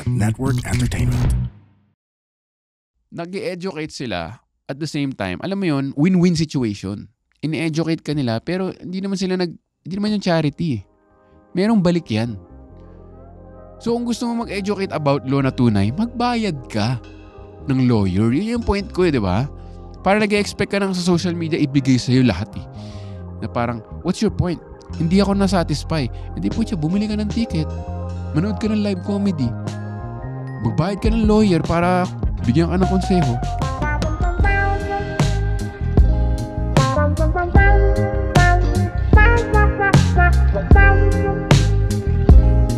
Pod Network Entertainment. Nag-educate sila at the same time. Alam mo yun, win-win situation. In-educate ka nila pero hindi naman yung charity. Merong balik yan. So kung gusto mo mag-educate about law na tunay, magbayad ka ng lawyer. Yun yung point ko di ba? Para nag-expect ka ng sa social media ibigay sa'yo lahat eh. Na parang, what's your point? Hindi ako na-satisfy. Hindi po siya, bumili ka ng ticket. Manood ka ng live comedy. Magbayad ka ng lawyer para bigyan ka ng konseho.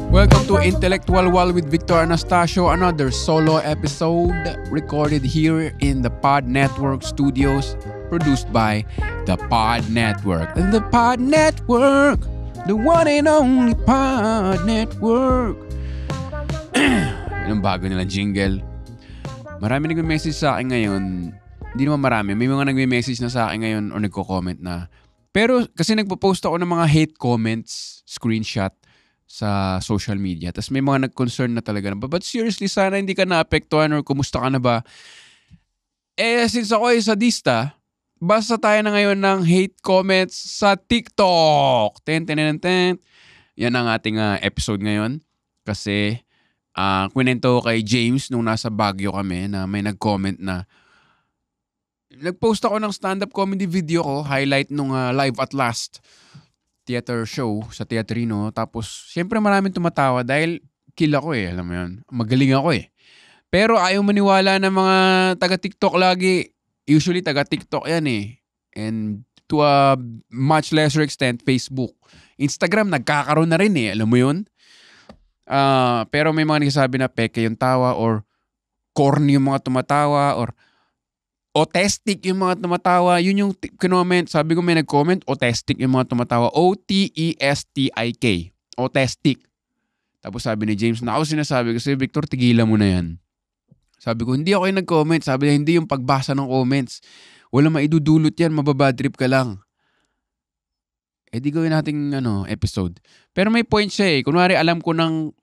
Welcome to Intellectual Wall with Victor Anastasio, another solo episode recorded here in the Pod Network Studios, produced by the Pod Network. The Pod Network, the one and only Pod Network. Yan ang bago nilang jingle. Marami nagme-message sa akin ngayon. Hindi naman marami. May mga nagme-message na sa akin ngayon o nagko-comment na. Pero kasi nagpo-post ako ng mga hate comments, screenshot sa social media. Tapos may mga nag-concern na talaga na, but seriously, sana hindi ka naapektuhan or kumusta ka na ba? Since ako ay sadista, basta tayo na ngayon ng hate comments sa TikTok. Ten. Yan ang ating episode ngayon. Kasi kwento ko kay James nung nasa Baguio kami na may nag-comment na nag-post ako ng stand-up comedy video ko, highlight nung Live at Last theater show sa Teatrino. Tapos, syempre maraming tumatawa dahil kill ako eh. Alam mo yun? Magaling ako eh. Pero ayaw maniwala ng mga taga-TikTok lagi. Usually taga-TikTok yan eh. And to a much lesser extent, Facebook. Instagram, nagkakaroon na rin eh. Alam mo yun? Pero may mga nagsasabi na peke yung tawa or corny yung mga tumatawa or autistic yung mga tumatawa. Yun yung comment. Sabi ko may nag-comment, autistic yung mga tumatawa. O-T-E-S-T-I-K. Autistic. Tapos sabi ni James, na ako sinasabi kasi Victor, tigilan mo na yan. Sabi ko, hindi ako yung nag-comment. Sabi niya, hindi yung pagbasa ng comments. Wala maidudulot yan, mababadrip ka lang. Di gawin nating episode. Pero may point siya eh. Kunwari alam ko ng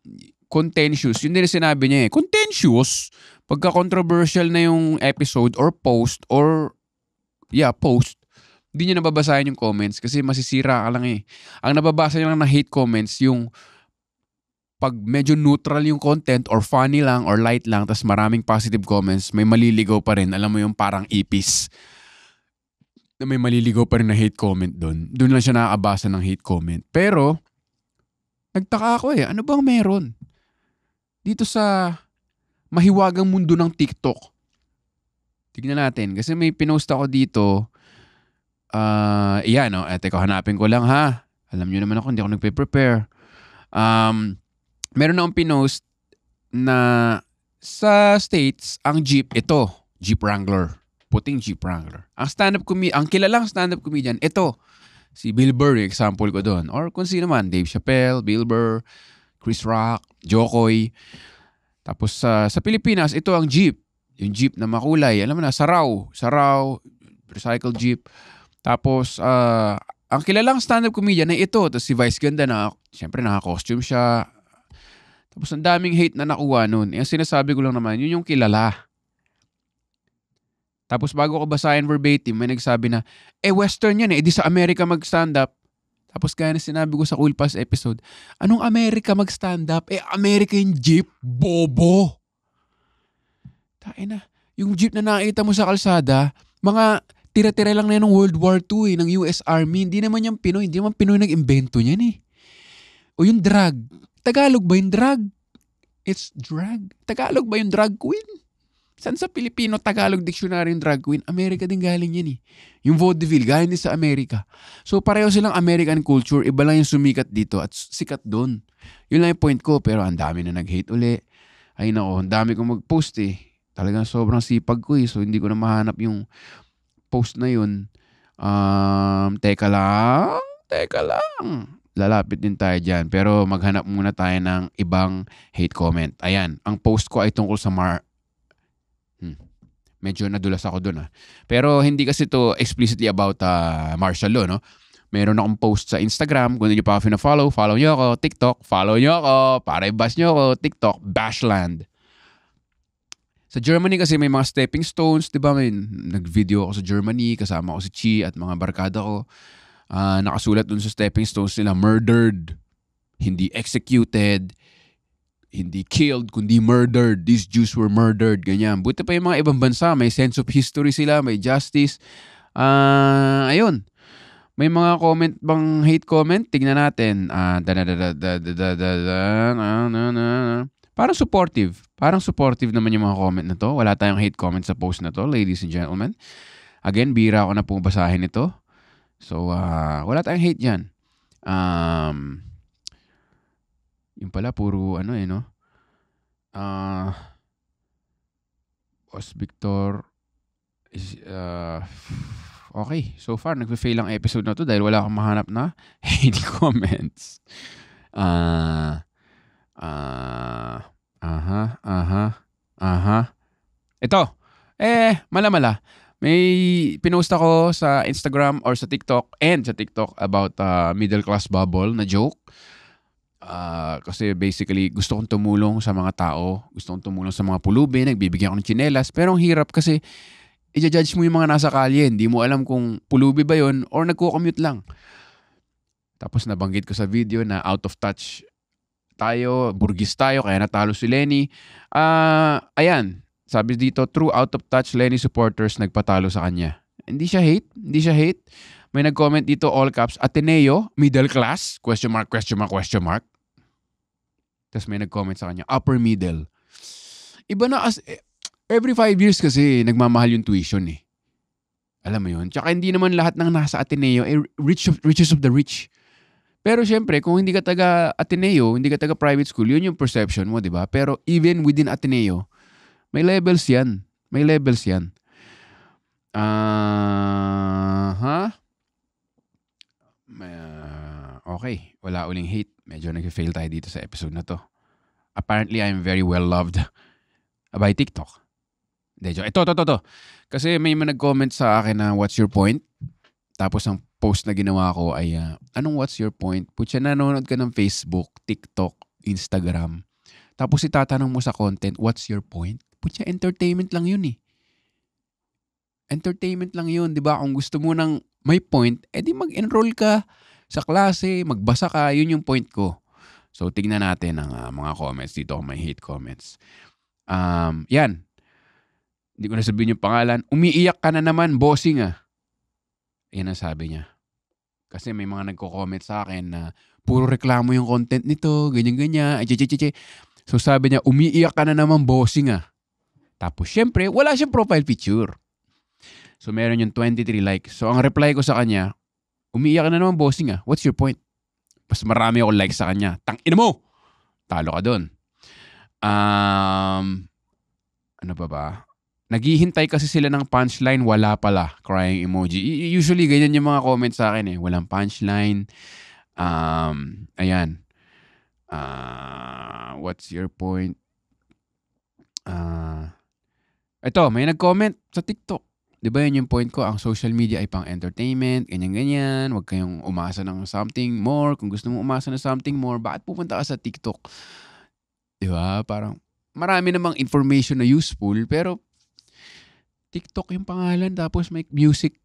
contentious. Yun din sinabi niya eh. Contentious? Pagka-controversial na yung episode or post, hindi niya nababasahin yung comments kasi masisira ka lang eh. Ang nababasa niya lang na hate comments yung pag medyo neutral yung content or funny lang or light lang tas maraming positive comments, may maliligaw pa rin. Alam mo yung parang ipis na may maliligaw pa rin na hate comment doon. Doon lang siya nakakabasa ng hate comment. Pero, nagtaka ako eh. Ano bang meron? Dito sa mahiwagang mundo ng TikTok. Tignan natin. Kasi may pinost ako dito. Teka, hanapin ko lang ha. Alam nyo naman ako, hindi ako nagpe-prepare. Meron akong pinost na sa States, ang Jeep Wrangler. Puting Jeep Wrangler. Ang kilalang stand-up comedian, ito. Si Bill Burr, example ko doon. Or kung sino man, Dave Chappelle, Bill Burr, Chris Rock, Jokoy. Tapos sa Pilipinas, ito ang Jeep. Yung Jeep na makulay. Alam mo na, Saraw, recycled Jeep. Tapos, ang kilalang stand-up comedian na ito. Tapos si Vice Ganda na, siyempre naka-costume siya. Tapos ang daming hate na nakuha nun. Yung sinasabi ko lang naman, yun yung kilala. Tapos bago ko basahin verbatim, may nagsabi na, Western yan eh. Di sa Amerika mag-stand-up. Tapos kaya na sinabi ko sa Cool Pass episode, anong Amerika mag-stand-up? Amerika yung Jeep, bobo. Tain na. Yung Jeep na nakita mo sa kalsada, mga tira-tira lang na yan ng World War II ng US Army. Hindi naman yung Pinoy. Hindi naman Pinoy nag-invento niyan eh. O yung drag. Tagalog ba yung drag? It's drag. Tagalog ba yung drag queen? Saan sa Pilipino, Tagalog dictionary yung drag queen? Amerika din galing yan eh. Yung vaudeville, galing din sa Amerika. So pareho silang American culture, iba lang yung sumikat dito at sikat doon. Yun lang yung point ko, pero ang dami na nag-hate uli. Ay nako, ang dami kong mag-post eh. Talagang sobrang sipag ko eh, so hindi ko na mahanap yung post na yun. Teka lang. Lalapit din tayo dyan. Pero maghanap muna tayo ng ibang hate comment. Ayan, ang post ko ay tungkol sa medyo nadulas ako dun. Pero hindi kasi to explicitly about martial law, no? Meron akong post sa Instagram. Kung hindi nyo pa ako follow nyo ako. TikTok, follow nyo ako. Para i-bash nyo ako. TikTok, Bashland. Sa Germany kasi may mga stepping stones. Diba? May nag-video ako sa Germany. Kasama ko si Chi at mga barkada ko. Nakasulat dun sa stepping stones nila, murdered. Hindi executed. Hindi killed, kundi murdered. These Jews were murdered. Ganyan. Buti pa yung mga ibang bansa. May sense of history sila. May justice. Ayun. May mga comment bang hate comment? Tingnan natin. Parang supportive. Parang supportive naman yung mga comment na to. Wala tayong hate comment sa post na to, ladies and gentlemen. Again, bira ako na pong basahin ito. So, wala tayong hate dyan. Yung pala, puro no? Boss Victor is, okay. So far, nagpe-fail ang episode na to dahil wala akong mahanap na hate comments. Ito. Mala-mala. May pinost ako sa Instagram or sa TikTok about middle class bubble na joke. Kasi basically gusto kong tumulong sa mga tao, gusto kong tumulong sa mga pulubi, nagbibigyan ako ng tsinelas, pero ang hirap kasi i-judge mo yung mga nasa kalye, hindi mo alam kung pulubi ba yun or nagko-commute lang. Tapos nabanggit ko sa video na out of touch tayo, burgis tayo, kaya natalo si Lenny. Ayan, sabi dito, true out of touch Lenny supporters nagpatalo sa kanya. Hindi siya hate. May nag-comment dito, all caps, Ateneo, middle class, question mark. Tapos may nag-comment sa kanya, upper middle. Iba na, every 5 years kasi nagmamahal yung tuition eh. Alam mo yun? Tsaka hindi naman lahat ng nasa Ateneo, riches of the rich. Pero syempre, kung hindi ka taga Ateneo, hindi ka taga private school, yun yung perception mo, di ba? Pero even within Ateneo, may levels yan. Okay, wala uling hate. Medyo nag-fail tayo dito sa episode na to. Apparently, I'm very well loved by TikTok. Ito. Kasi may nag-comment sa akin na what's your point? Tapos ang post na ginawa ko ay anong what's your point? Putya, nanonood ka ng Facebook, TikTok, Instagram. Tapos itatanong mo sa content, what's your point? Putya, entertainment lang yun eh. Entertainment lang yun, di ba? Kung gusto mo ng may point, edi mag-enroll ka sa klase, magbasa ka, yun yung point ko. So, tignan natin ang mga comments. Dito may hate comments. Yan. Hindi ko na sabihin yung pangalan. Umiiyak ka na naman, bossing ah. Yan ang sabi niya. Kasi may mga nagko-comment sa akin na puro reklamo yung content nito, ganyan-ganyan. So, sabi niya, umiiyak ka na naman, bossing ah. Tapos, syempre, wala siyang profile picture. So, meron yung 23 likes. So, ang reply ko sa kanya, umiiyak ka na naman, bossing ah. What's your point? Mas marami akong likes sa kanya. Tangina mo! Talo ka dun. Ano ba? Naghihintay kasi sila ng punchline, wala pala. Crying emoji. Usually, ganyan yung mga comments sa akin eh. Walang punchline. Ayan. What's your point? Ito, may nag-comment sa TikTok. Di ba yun yung point ko? Ang social media ay pang entertainment, ganyan-ganyan. Huwag kayong umasa ng something more. Kung gusto mo umasa ng something more, bakit pupunta ka sa TikTok? Di ba? Parang marami namang information na useful, pero TikTok yung pangalan, tapos may music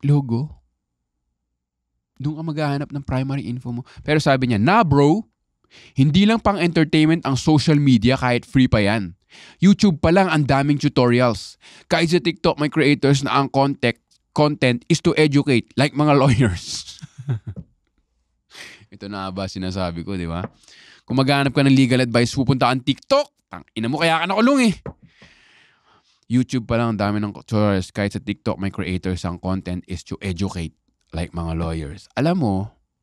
logo. Doon ka maghahanap ng primary info mo. Pero sabi niya, bro, hindi lang pang entertainment ang social media kahit free pa yan. YouTube pa lang ang daming tutorials. Kahit sa TikTok may creators na ang content is to educate, like mga lawyers. Ito na ba sinasabi ko, di ba? Kung maghanap ka ng legal advice, pupunta ang TikTok. Ina mo, kaya ka nakulong eh. YouTube pa lang ang dami ng tutorials. Kahit sa TikTok may creators ang content is to educate, like mga lawyers. Alam mo,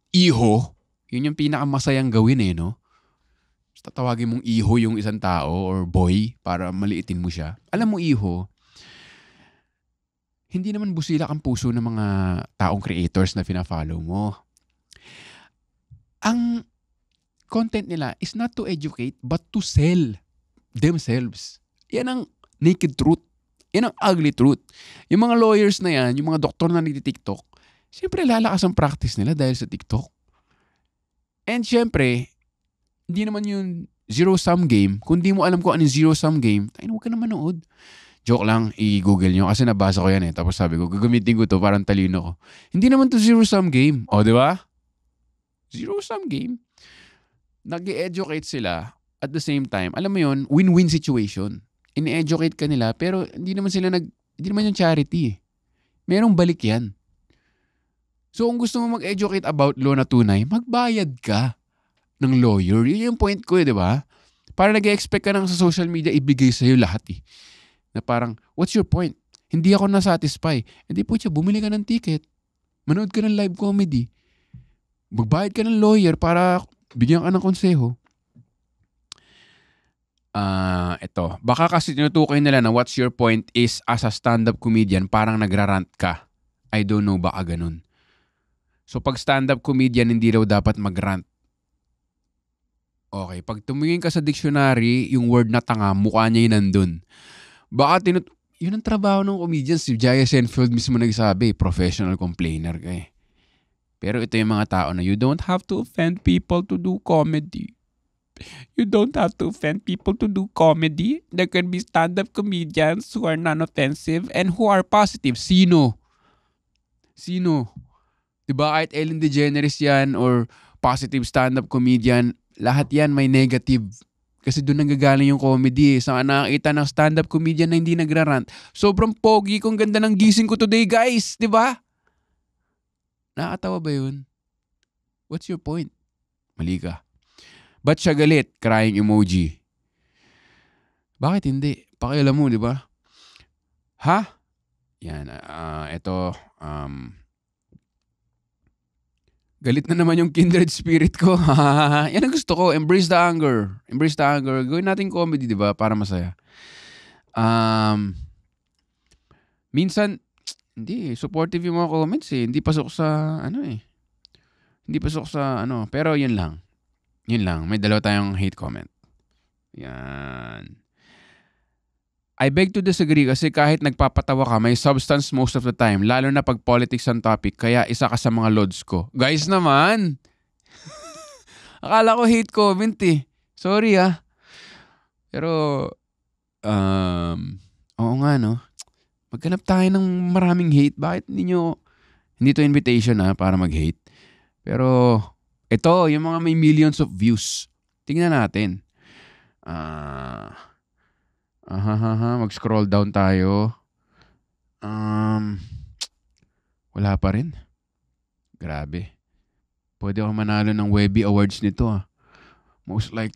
iho, yun yung pinakamasayang gawin eh, no? Tatawagin mong iho yung isang tao or boy para maliitin mo siya. Alam mo, iho, hindi naman busilak ang puso ng mga taong creators na fina-follow mo. Ang content nila is not to educate but to sell themselves. Yan ang naked truth. Yan ang ugly truth. Yung mga lawyers na yan, yung mga doktor na nagti-TikTok, Siyempre, lalakas ang practice nila dahil sa TikTok. And siyempre, hindi naman yung zero-sum game. Kung di mo alam kung ano yung zero-sum game, tayo huwag ka na manood. Joke lang, i-google nyo kasi nabasa ko yan eh. Tapos sabi ko, gagamitin ko to, parang talino ko. Hindi naman to zero-sum game. O, di ba? Zero-sum game. Nag-educate sila at the same time. Alam mo yun, win-win situation. In-educate ka nila, pero hindi naman yung charity eh. Merong balik yan. So kung gusto mo mag-educate about law na tunay, magbayad ka ng lawyer. Yun yung point ko eh, di ba? Para nag-expect ka nang sa social media ibigay sa'yo lahat eh. Na parang, what's your point? Hindi ako nasatisfy. Hindi po siya, bumili ka ng ticket. Manood ka ng live comedy. Magbayad ka ng lawyer para bigyan ka ng konseho. Ito. Baka kasi tinutukoy nila na what's your point is as a stand-up comedian, parang nagrarant ka. I don't know, baka ganun. So pag stand-up comedian, hindi raw dapat mag-rant. Okay, pag tumingin ka sa dictionary, yung word na tanga, mukha niya yun nandun. Baka yun ang trabaho ng comedian. Si Jaya Seinfeld mismo nagsabi, professional complainer ka eh. Pero ito yung mga tao na you don't have to offend people to do comedy. You don't have to offend people to do comedy. There can be stand-up comedians who are non-offensive and who are positive. Sino? Diba kahit Ellen DeGeneres yan or positive stand-up comedian, lahat yan may negative. Kasi doon nanggagaling yung comedy eh. Saan nakakita ng stand-up comedian na hindi nagrarant. Sobrang pogi kong ganda ng gising ko today guys. Diba? Nakakatawa ba yun? What's your point? Mali ka. Ba't siya galit? Crying emoji. Bakit hindi? Pakialam mo, diba? Ha? Yan. Ito. Galit na naman yung kindred spirit ko. Yan ang gusto ko. Embrace the anger. Embrace the anger. Gawin natin comedy, di ba? Para masaya. Minsan, hindi. Supportive yung mga comments eh. Hindi pasok sa, Hindi pasok sa, Pero yun lang. Yun lang. May dalawa tayong hate comment. Yan. I beg to disagree kasi kahit nagpapatawa ka, may substance most of the time. Lalo na pag politics ang topic. Kaya isa ka sa mga lods ko. Guys naman! Akala ko hate comment eh. Sorry ah. Pero, oo nga no. Maghanap tayo ng maraming hate. Bakit hindi to invitation para mag-hate. Pero, ito, yung mga may millions of views. Tingnan natin. Mag-scroll down tayo. Wala pa rin. Grabe. Pwede ako manalo ng Webby Awards nito Most like,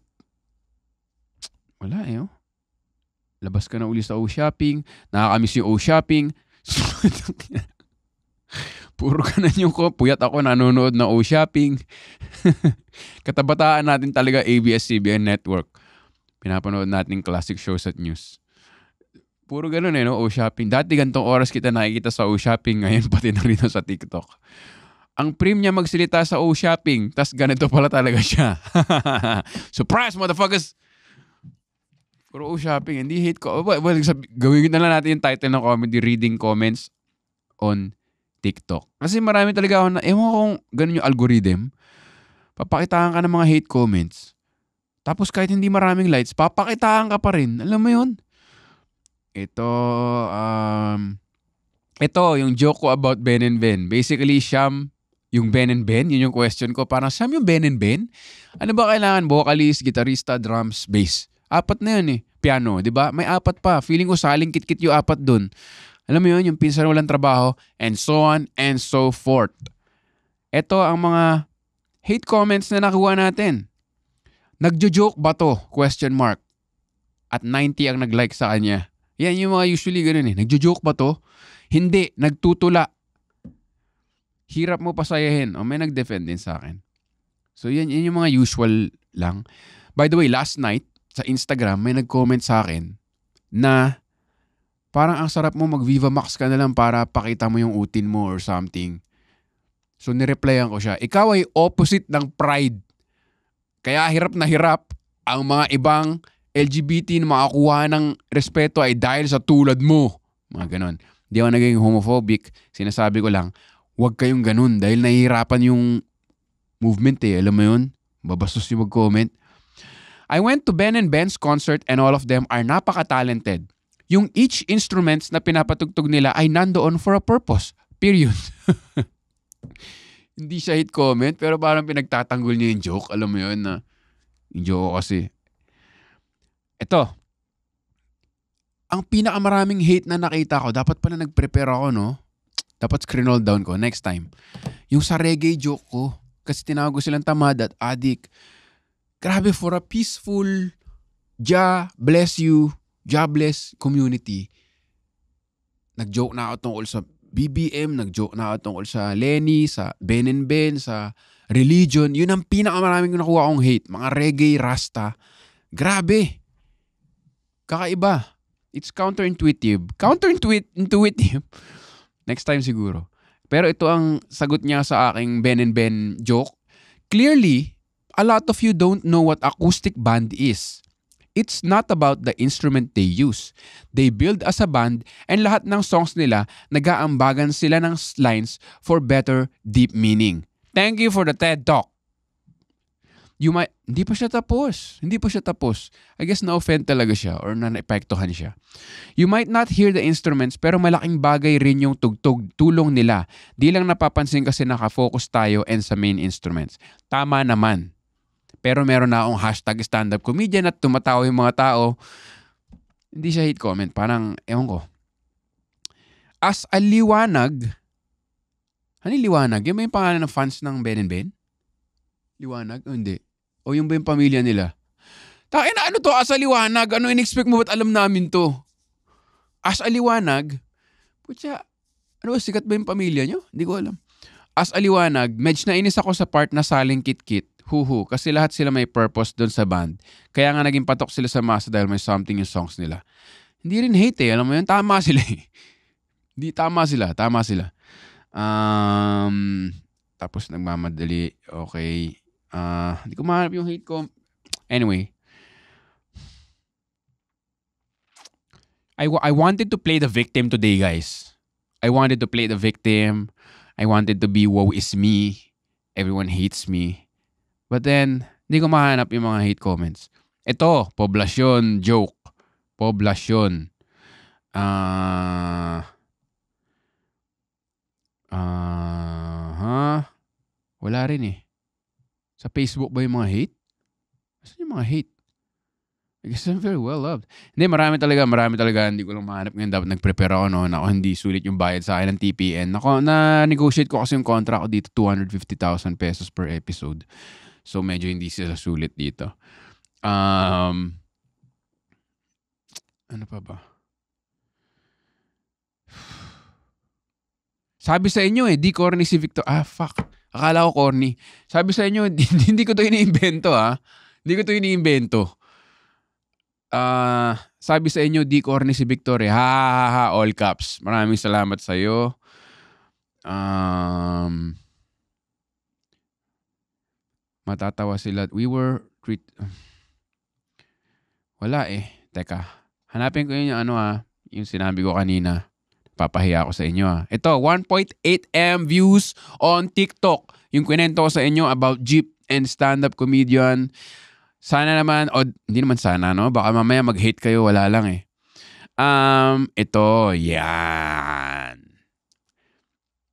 wala Labas ka na uli sa O-Shopping. Nakakamiss yung O-Shopping. Puro ka na yung puyat ako nanonood ng O-Shopping. Katabataan natin talaga ABS-CBN Network. Pinapanood natin classic shows at news. Puro ganun O-Shopping. Dati gantong oras kita nakikita sa O-Shopping. Ngayon pati na rin sa TikTok. Ang prim niya magsalita sa O-Shopping. Tas ganito pala talaga siya. Surprise, motherfuckers! Puro O-Shopping. Hindi hate ko. Well, gawin na lang natin yung title ng comedy, reading comments on TikTok. Kasi marami talaga ako ewan ko kung ganun yung algorithm. Papakitaan ka ng mga hate comments. Tapos kahit hindi maraming likes, papakitaan ka pa rin. Alam mo yun? Ito, yung joke ko about Ben and Ben. Basically, Sham, yung Ben and Ben, yun yung question ko. Parang, Sham yung Ben and Ben? Ano ba kailangan? Vocalist, gitarista, drums, bass. 4 na yun Piano, di ba? May 4 pa. Feeling ko saling kit-kit yung 4 dun. Alam mo yun, yung pinsan walang trabaho, and so on and so forth. Ito ang mga hate comments na nakuha natin. Nagjo-joke ba to? Question mark. At 90 ang nag-like sa kanya. Yan yung mga usually ganun Nagjo-joke ba to? Hindi. Nagtutula. Hirap mo pasayahin. May nag-defend din sa akin. So yan yung mga usual lang. By the way, last night, sa Instagram, may nag-comment sa akin na parang ang sarap mo mag-Viva Max ka na lang para pakita mo yung utin mo or something. So nireplyan ko siya. Ikaw ay opposite ng pride. Kaya hirap na hirap ang mga ibang LGBT na makakuha ng respeto ay dahil sa tulad mo. Mga ganon. Di ako naging homophobic. Sinasabi ko lang, Huwag kayong ganun dahil nahihirapan yung movement eh. Alam mo yun? Babastos yung mag-comment. I went to Ben and Ben's concert and all of them are napaka-talented. Yung each instruments na pinapatugtog nila ay nandoon for a purpose. Period. Hindi siya hate comment pero parang pinagtatanggol niya yung joke. Alam mo yun na yung joke kasi. Ito. Ang pinakamaraming hate na nakita ko, dapat pala nag-prepare ako, no? Dapat scroll down ko next time. Yung sa reggae joke ko. Kasi tinawag ko silang tamad at adik. Grabe, for a peaceful, Jah bless you, Jah bless community. Nag-joke na ako tungkol sa BBM, nag-joke na ako tungkol sa Lenny, sa Ben and Ben, sa religion. Yun ang pinakamaraming nakuha kong hate. Mga reggae, rasta. Grabe. Kakaiba. It's counterintuitive. Counterintuitive. Next time siguro. Pero ito ang sagot niya sa aking Ben and Ben joke. Clearly, a lot of you don't know what acoustic band is. It's not about the instrument they use. They build as a band and lahat ng songs nila nag-aambagan sila ng lines for better deep meaning. Thank you for the TED Talk. Hindi pa siya tapos. I guess na-offend talaga siya or na-epektuhan siya. You might not hear the instruments pero malaking bagay rin yung tugtog tulong nila. Di lang napapansin kasi nakafocus tayo and sa main instruments. Tama naman. Pero meron na akong hashtag stand-up comedian at tumatawa yung mga tao. Hindi siya hate comment. Parang, ewan ko. As a liwanag. Ano liwanag? Yung ba yung pangalan ng fans ng Ben and Ben? Liwanag? O hindi. O yung ba yung pamilya nila? Takin ano to? As a liwanag? Ano in-expect mo? Ba't alam namin to? As a liwanag? Putya, ano ba? Sikat ba yung pamilya nyo? Hindi ko alam. As a liwanag, medj nainis ako sa part na saling kit-kit. Huhu, kasi lahat sila may purpose doon sa band. Kaya nga naging patok sila sa masa dahil may something yung songs nila. Hindi rin hate eh. Alam mo yun? Tama sila eh. Hindi, tama sila. Tapos nagmamadali. Okay. Hindi ko mahanap yung hate ko. Anyway. I wanted to play the victim today, guys. I wanted to play the victim. I wanted to be woe is me. Everyone hates me. But then, hindi ko mahanap yung mga hate comments. Ito, poblasyon, joke. Poblasyon. Wala rin eh. Sa Facebook ba yung mga hate? Saan yung mga hate? I guess I'm very well loved. Hindi, marami talaga. Hindi ko lang mahanap ngayon. Dapat nag-prepare ako noon. Ako hindi sulit yung bayad sa akin ng TPN. Na-negotiate ko kasi yung contract ko dito, 250,000 pesos per episode. So, medyo hindi sila sulit dito. Ano pa ba? Sabi sa inyo di corny si Victor. Fuck. Akala ko corny. Sabi sa inyo, hindi ko to iniimbento Hindi ko to iniimbento. Sabi sa inyo, di corny si Victor Ha, all caps. Maraming salamat sa iyo. Matatawa sila. Wala Teka. Hanapin ko yun yung yung sinabi ko kanina. Papahiya ako sa inyo Ito, 1.8M views on TikTok. Yung kwento ko sa inyo about Jeep and stand-up comedian. Sana naman, hindi naman sana, no? Baka mamaya mag-hate kayo, wala lang Ito, yan.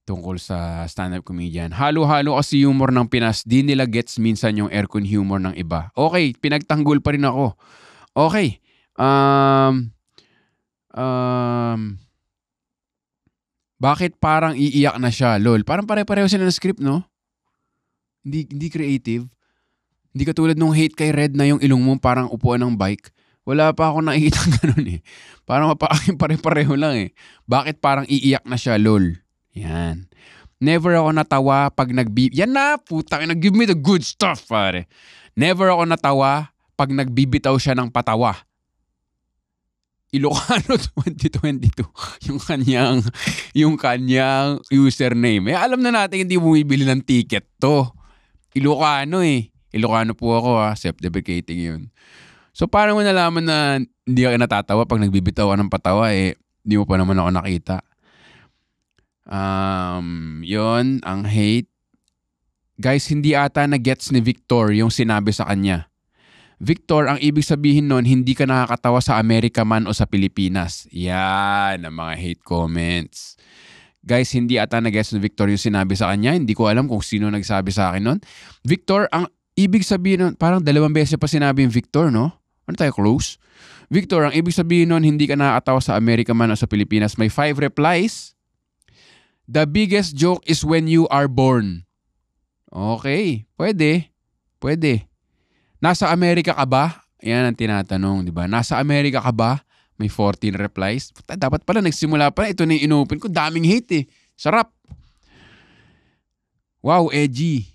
Tungkol sa stand-up comedian. Halo-halo kasi humor ng Pinas. Di nila gets minsan yung aircon humor ng iba. Okay, pinagtanggol pa rin ako. Okay. Bakit parang iiyak na siya? Lol, parang pare-pareho sila ng script, no? Hindi creative. Hindi katulad nung hate kay Red na yung ilong mo parang upuan ng bike. Wala pa ako nakikita ganun Parang pare-pareho lang Bakit parang iiyak na siya? Lol. Yan. Never ako natawa pag yan na, putang, nag-give me the good stuff, pare. Never ako natawa pag nagbibitaw siya ng patawa. Ilocano 2022 yung kanyang username. Alam na natin hindi bumibili ng ticket to. Ilocano Ilocano po ako self-deprecating yun. So paano mo nalaman na hindi ka natatawa pag nagbibitaw ka ng patawa hindi mo pa naman ako nakita. Yon ang hate. Guys, hindi ata na-gets ni Victor yung sinabi sa kanya. Victor, ang ibig sabihin nun, hindi ka nakakatawa sa Amerika man o sa Pilipinas. Yan ang mga hate comments. Guys, hindi ata na-gets ni Victor yung sinabi sa kanya. Hindi ko alam kung sino nagsabi sa akin nun. Victor, ang ibig sabihin nun, parang 2 beses pa sinabi yung Victor, no? Ano tayo, close? Victor, ang ibig sabihin nun, hindi ka nakakatawa sa Amerika man o sa Pilipinas. May 5 replies. The biggest joke is when you are born. Okay, pwede. Pwede. Nasa Amerika ka ba? Yan ang tinatanong, di ba? Nasa Amerika ka ba? May 14 replies. Dapat pala, nagsimula pa. Ito na yung inopen ko. Daming hate eh. Sarap. Wow, edgy.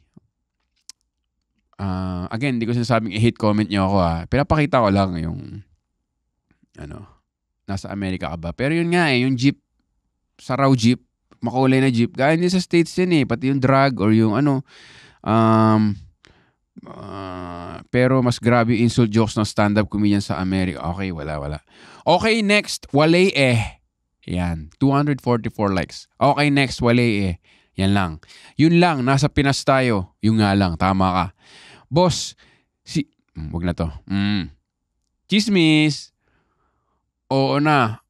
Again, hindi ko sinasabing i-hate comment nyo ako Pinapakita ko lang yung nasa Amerika ka ba? Pero yun nga yung jeep, sa raw jeep, makulay na jeep. Gaya din sa States yun pati yung drag or yung pero mas grabe yung insult jokes ng stand-up comedian sa Amerika. Okay, wala. Okay, next, wale Yan, 244 likes. Okay, next, wale Yan lang. Yun lang, nasa Pinas tayo. Yung nga lang, tama ka. Boss, wag na to. Chismis. Oo na.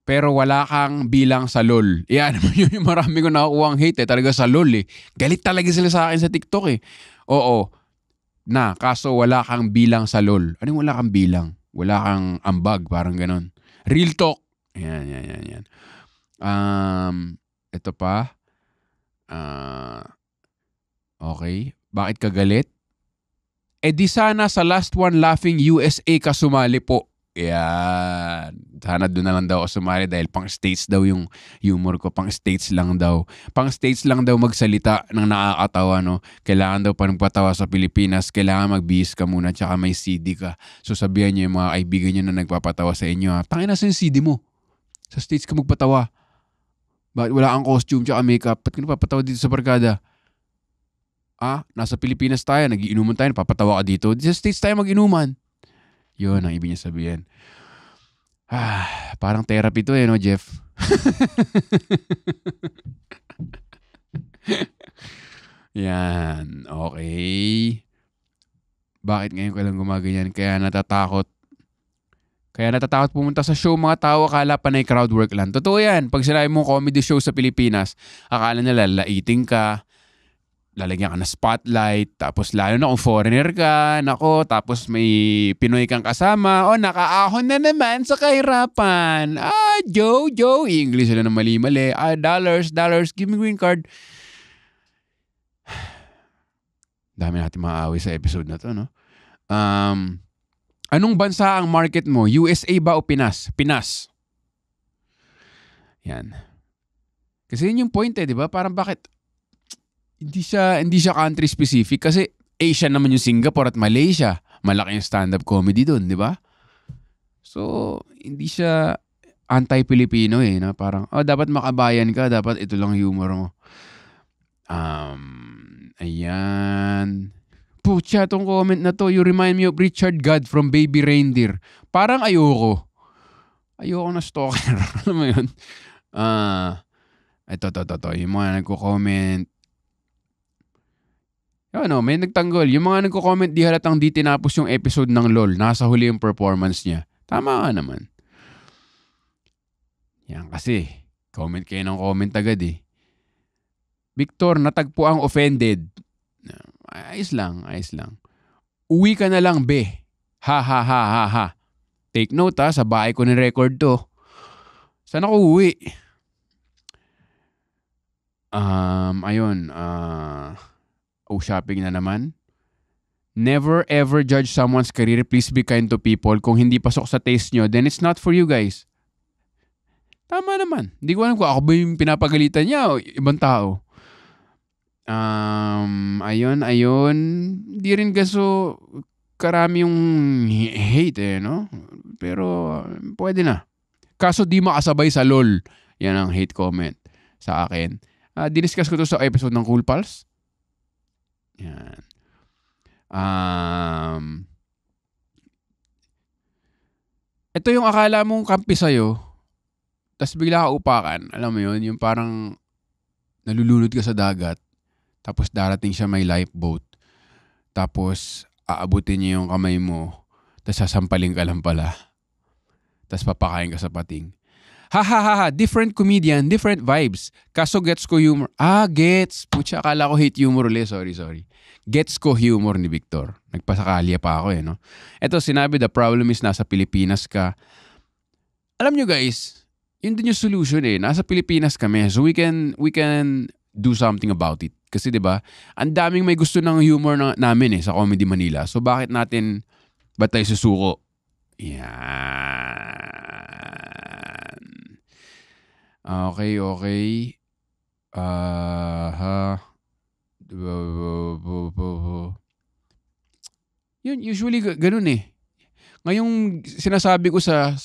Pero wala kang bilang sa LOL. Yan, yun yung marami ko nakukuha ang hate talaga sa LOL Galit talaga sila sa akin sa TikTok Oo. Kaso wala kang bilang sa LOL. Anong wala kang bilang? Wala kang ambag, parang ganon. Real talk. Yan. Ito pa. Okay. Bakit ka galit? Di sana sa last one laughing USA ka sumali po. Yan. Sana doon na lang daw ako sumali dahil pang States daw yung humor ko. Pang States lang daw. Pang States lang daw magsalita ng nakakatawa, no? Kailangan daw pa nagpatawa sa Pilipinas. Kailangan magbihis ka muna tsaka may CD ka. So sabihan nyo yung mga kaibigan nyo na nagpapatawa sa inyo. Tangina sa yung CD mo. Sa States ka magpatawa. Bakit wala kang costume tsaka makeup? Ba't ka nagpapatawa dito sa barkada? Nasa Pilipinas tayo. Nagiinuman tayo. Napapatawa ka dito. Sa States tayo mag-inuman. Yun ang ibig niya sabihin. Parang therapy to no, Jeff? Yan. Okay. Bakit ngayon ka lang gumaganyan? Kaya natatakot pumunta sa show mga tao, akala panay crowd work lang. Totoo yan. Pag sinabi mong comedy show sa Pilipinas, akala nila laiting ka, lalagyan ka ng spotlight, tapos lalo na kung foreigner ka, tapos may Pinoy kang kasama, nakaahon na naman sa kahirapan. Joe, English sila na mali-mali. Dollars, give me green card. Dami natin maaaway sa episode na to, no? Anong bansa ang market mo? USA ba o Pinas? Pinas. Yan. Kasi yun yung point di ba? Parang bakit hindi siya country specific kasi Asia naman yung Singapore at Malaysia. Malaki yung stand-up comedy doon, di ba? So, hindi siya anti-Filipino na parang, dapat makabayan ka, dapat ito lang humor mo. Ayan. Pucha, tong comment na to, you remind me of Richard God from Baby Reindeer. Parang ayoko na stalker. Alam mo yun? Ito. Yung mga nagko-comment. May nagtanggol. Yung mga nagko-comment di halatang di tinapos yung episode ng LOL. Nasa huli yung performance niya. Tama ka naman. Yan kasi. Comment kayo ng comment agad Victor, natagpo ang offended. Ayos lang. Uwi ka na lang, be. Ha. Take note sa bahay ko ni-record to. Saan ako uwi? Ayun. Shopping na naman. Never ever judge someone's career. Please be kind to people. Kung hindi pasok sa taste nyo, then it's not for you guys. Tama naman. Hindi ko alam kung ako ba yung pinapagalitan niya o ibang tao. Ayun. Hindi rin gaso karami yung hate no? Pero pwede na. Kaso di makasabay sa LOL. Yan ang hate comment sa akin. Diniscuss ko to sa episode ng Cool Pals. Yan. Ito yung akala mong kampi sa'yo, tas bigla ka upakan. Alam mo yun, yung parang nalulunod ka sa dagat, tapos darating siya may lifeboat, tapos aabutin niya yung kamay mo, tas sasampalin ka lang pala, tas papakain ka sa pating. Ha ha ha ha, different comedian, different vibes. Kaso gets ko humor. Gets. Putya, akala ko hate humor ulit. Sorry. Gets ko humor ni Victor. Nagpasakalya pa ako no? Eto, sinabi, the problem is nasa Pilipinas ka. Alam nyo guys, yun din yung solution Nasa Pilipinas kami. So we can do something about it. Kasi 'di ba, ang daming may gusto ng humor namin sa Comedy Manila. So bakit tayo susuko? Yan. Okay. Yun, usually ganun Ngayong sinasabi ko sa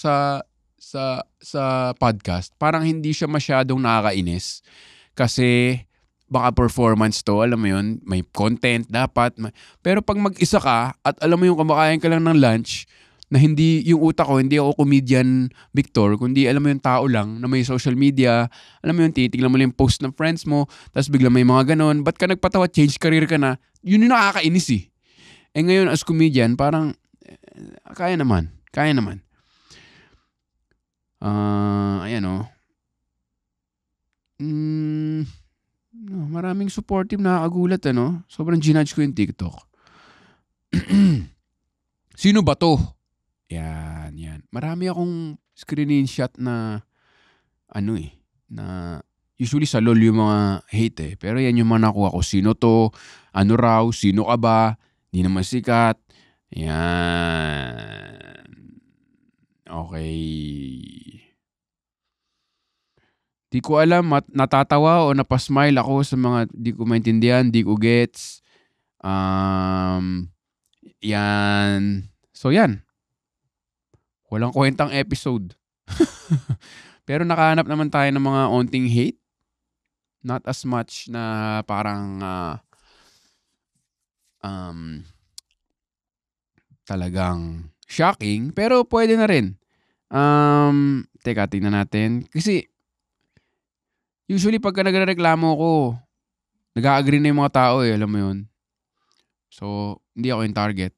podcast, parang hindi siya masyadong nakakainis. Kasi baka performance to, alam mo yun, may content dapat. Pero pag mag-isa ka at alam mo yung kumakain ka lang ng lunch, na hindi, yung utak ko, hindi ako comedian Victor, kundi alam mo yung tao lang na may social media, alam mo yung titignan mo lang yung post ng friends mo, tapos bigla may mga ganon, ba't ka nagpatawa, change career ka na, yun yung nakakainis ngayon as comedian, parang, kaya naman. Ayan maraming supportive, nakakagulat sobrang ginudge ko yung TikTok. Sino ba to? Yan. Marami akong screenshot na na usually sa LOL yung mga hate pero yan yung mga nakuha ko. Sino to? Ano raw? Sino ka ba? Di naman sikat. Yan. Okay. Di ko alam, natatawa o napasmile ako sa mga di ko maintindihan, di ko gets. Yan. So yan. Walang kwentang episode. Pero nakahanap naman tayo ng mga onting hate. Not as much na parang talagang shocking. Pero pwede na rin. Teka, tingnan natin. Kasi usually pagka nagrereklamo ko, nag-a-agree na yung mga tao alam mo yun. So, hindi ako yung target.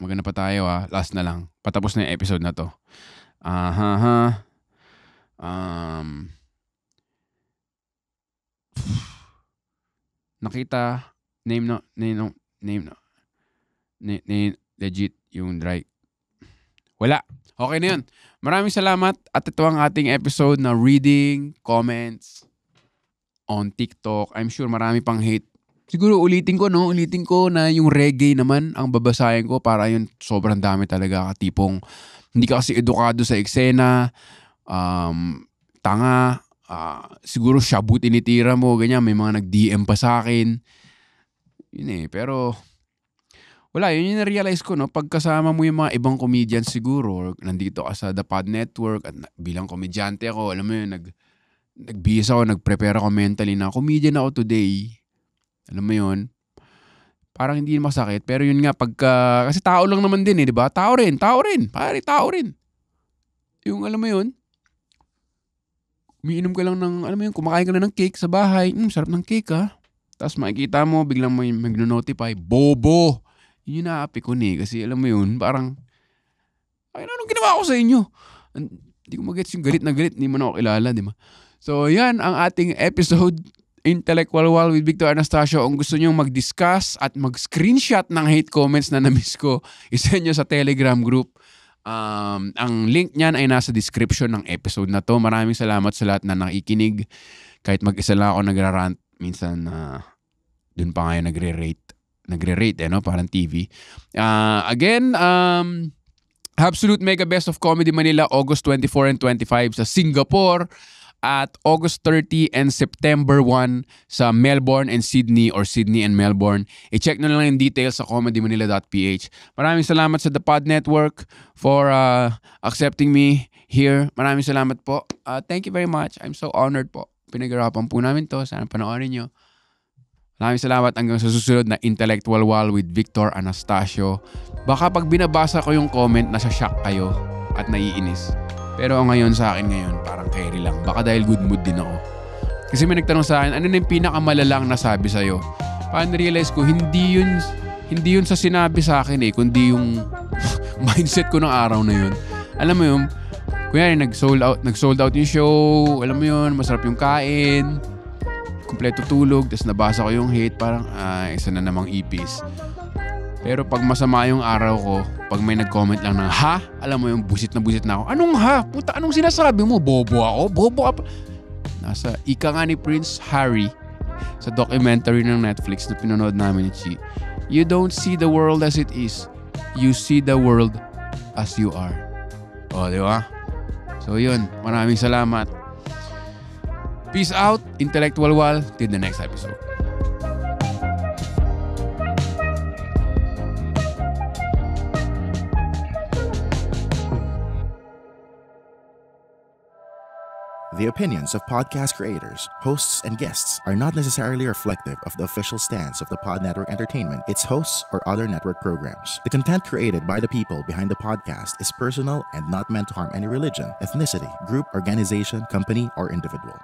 Maganda pa tayo last na lang. Patapos na yung episode na to. Nakita, name legit yung dry. Wala. Okay na yun. Maraming salamat at ito ang ating episode na reading comments on TikTok. I'm sure marami pang hate. Siguro ulitin ko na yung reggae naman ang babasahin ko para yun sobrang dami talaga katipong hindi ka kasi edukado sa eksena, tanga, siguro shabu tinitira mo, ganyan, may mga nag-DM pa sa akin. Yun pero wala, yun yung na-realize ko pagkasama mo yung mga ibang comedians siguro, nandito ka sa The Pod Network at bilang komedyante ako, alam mo yun, nagbihis ako, nag-prepare ako mentally na comedian ako today. Alam mo yun? Parang hindi masakit. Pero yun nga, kasi tao lang naman din di ba? Tao rin. Pare, tao rin. Yung alam mo yun, umiinom ka lang ng, alam mo yun, kumakain ka na ng cake sa bahay. Sarap ng cake Tapos makikita mo, biglang may mag-notify, bobo. Yun yung naapi ko kasi alam mo yun, parang, anong ginawa ko sa inyo? Hindi ko mag-gets yung galit na galit. Hindi mo na ako kilala, di ba? So, yan ang ating episode, Intellectual Wall with Victor Anastasio. Kung gusto nyo mag-discuss at mag-screenshot ng hate comments na na-miss ko, isend nyo sa Telegram group. Ang link niyan ay nasa description ng episode na to. Maraming salamat sa lahat na nakikinig. Kahit mag-isa lang ako nagrarant, minsan dun pa ngayon nagre-rate parang TV. Again, Absolute Mega Best of Comedy Manila, August 24 and 25 sa Singapore. At August 30 and September 1 sa Melbourne and Sydney or Sydney and Melbourne. I-check na lang yung details sa comedymanila.ph. Maraming salamat sa The Pod Network for accepting me here. Maraming salamat po. Thank you very much. I'm so honored po. Pinag-arapan po namin to. Sana panoorin nyo. Maraming salamat hanggang sa susunod na Intellectual Wall with Victor Anastasio. Baka pag binabasa ko yung comment, nasa shock kayo at naiinis. Pero ngayon sa akin ngayon, parang carry lang. Baka dahil good mood din ako. Kasi may nagtanong sa akin, ano na yung pinakamalalang nasabi sa'yo? Parang realize ko, hindi yun sa sinabi sa akin kundi yung mindset ko ng araw na yun. Alam mo yun, kunyari nag-sold out yung show, alam mo yun, masarap yung kain, kumpleto tulog, tapos nabasa ko yung hate, parang, isa na namang ipis. Pero pag masama yung araw ko, pag may nag-comment lang ng, ha? Alam mo yung busit na ako. Anong ha? Puta, anong sinasabi mo? Bobo ako? Bobo ka pa? Nasa ika nga ni Prince Harry sa documentary ng Netflix na pinanood namin ni Chi. You don't see the world as it is. You see the world as you are. O, di ba? So yun, maraming salamat. Peace out, Intellectual Wall. Till the next episode. The opinions of podcast creators, hosts, and guests are not necessarily reflective of the official stance of the Pod Network Entertainment, its hosts, or other network programs. The content created by the people behind the podcast is personal and not meant to harm any religion, ethnicity, group, organization, company, or individual.